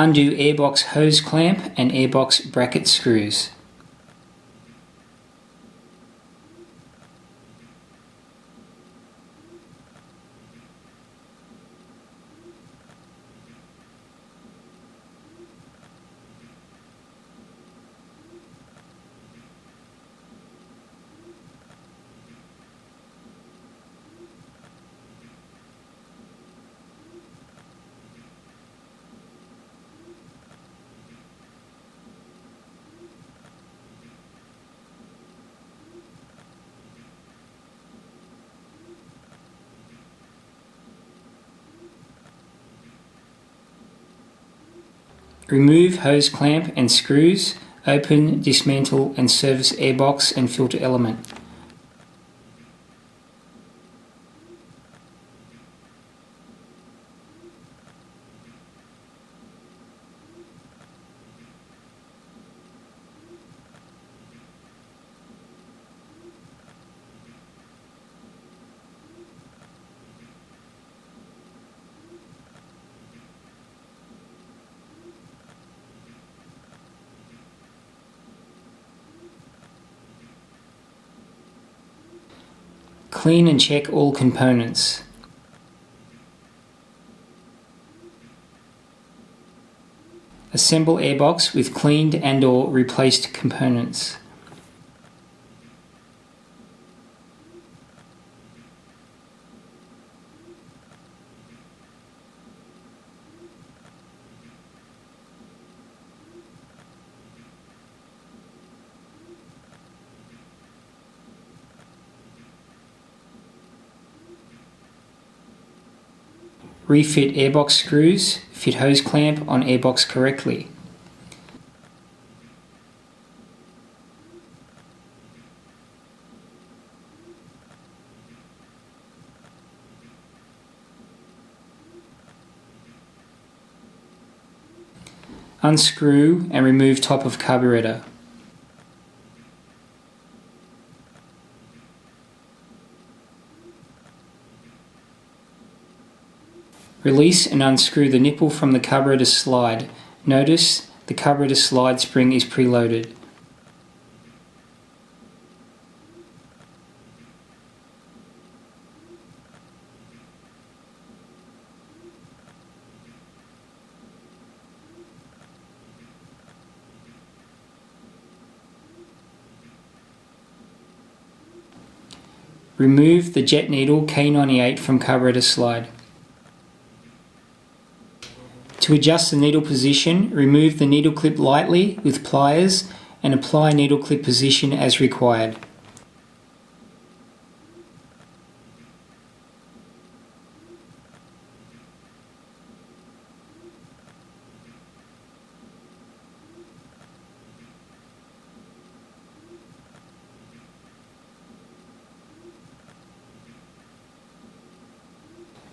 Undo airbox hose clamp and airbox bracket screws. Remove hose clamp and screws. Open, dismantle and service airbox and filter element. Clean and check all components. Assemble airbox with cleaned and/or replaced components. Refit airbox screws. Fit hose clamp on airbox correctly. Unscrew and remove top of carburetor. Release and unscrew the nipple from the carburetor slide. Notice the carburetor slide spring is preloaded. Remove the jet needle K98 from carburetor slide. To adjust the needle position, remove the needle clip lightly with pliers and apply needle clip position as required.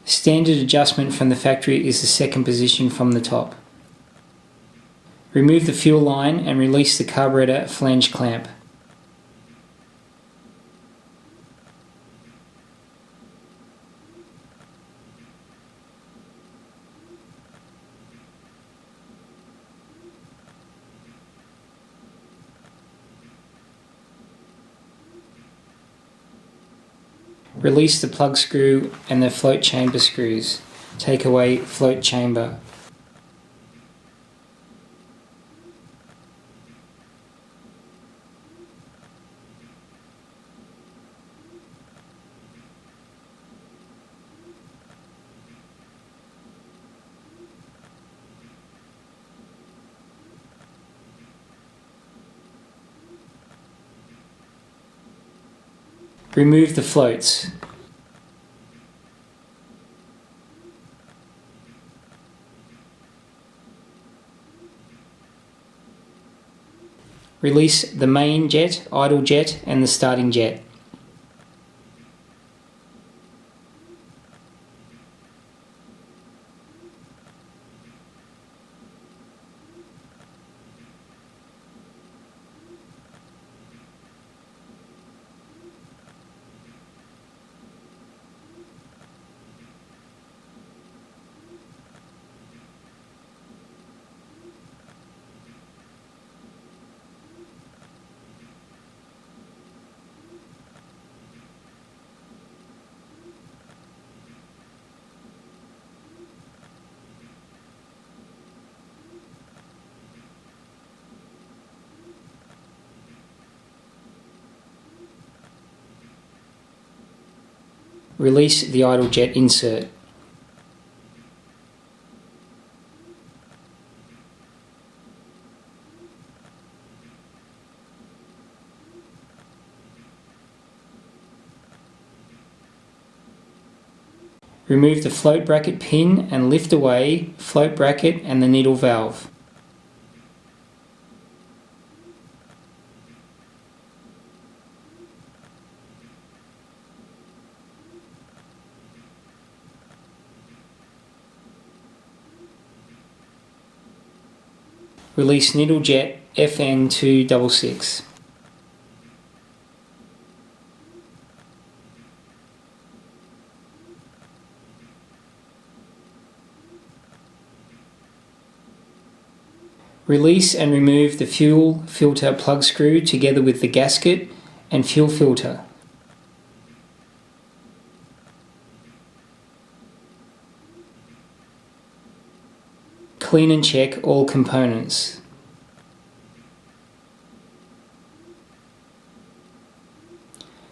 Standard adjustment from the factory is the second position from the top. Remove the fuel line and release the carburetor flange clamp. Release the plug screw and the float chamber screws. Take away float chamber. Remove the floats. Release the main jet, idle jet and the starting jet. Release the idle jet insert. Remove the float bracket pin and lift away float bracket and the needle valve. Release needle jet FN266. Release and remove the fuel filter plug screw together with the gasket and fuel filter. Clean and check all components.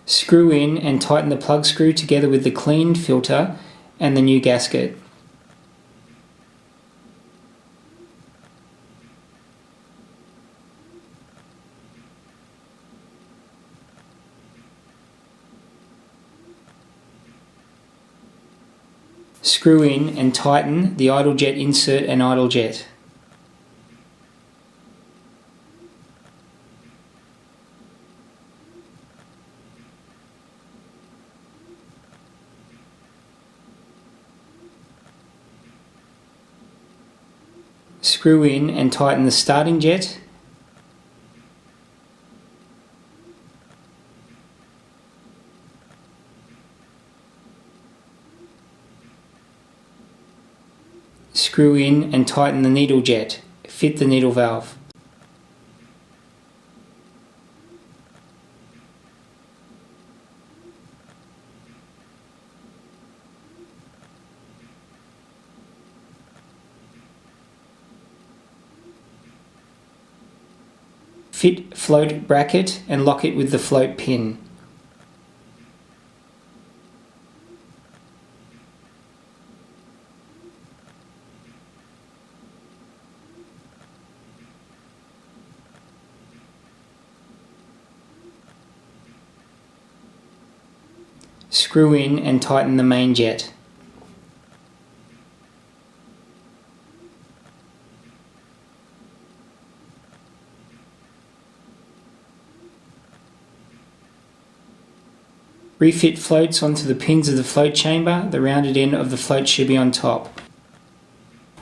Screw in and tighten the plug screw together with the cleaned filter and the new gasket. Screw in and tighten the idle jet insert and idle jet. Screw in and tighten the starting jet. Screw in and tighten the needle jet. Fit the needle valve. Fit float bracket and lock it with the float pin. Screw in and tighten the main jet. Refit floats onto the pins of the float chamber. The rounded end of the float should be on top.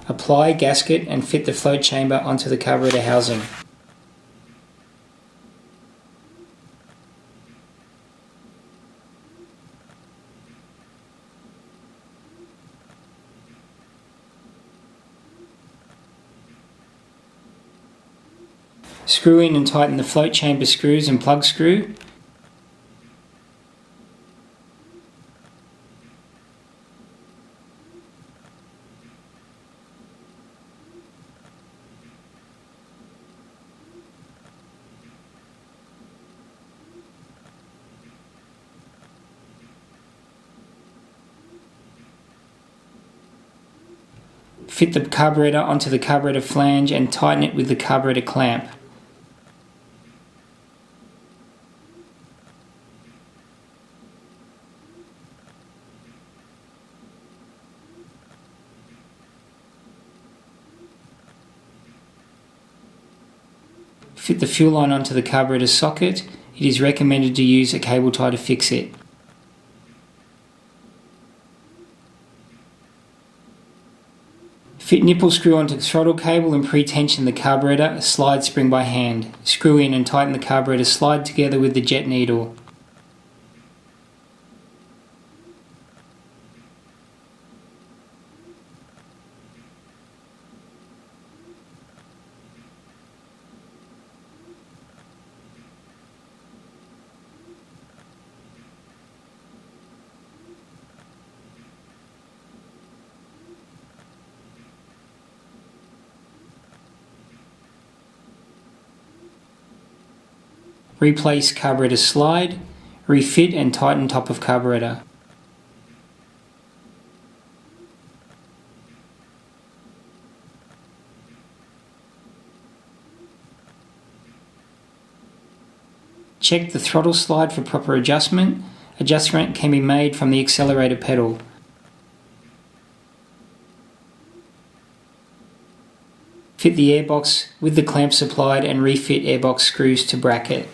Apply gasket and fit the float chamber onto the carburetor housing. Screw in and tighten the float chamber screws and plug screw. Fit the carburetor onto the carburetor flange and tighten it with the carburetor clamp. Fit the fuel line onto the carburetor socket. It is recommended to use a cable tie to fix it. Fit nipple screw onto the throttle cable and pre-tension the carburetor slide spring by hand. Screw in and tighten the carburetor slide together with the jet needle. Replace carburetor slide, refit and tighten top of carburetor. Check the throttle slide for proper adjustment. Adjustment can be made from the accelerator pedal. Fit the airbox with the clamp supplied and refit airbox screws to bracket.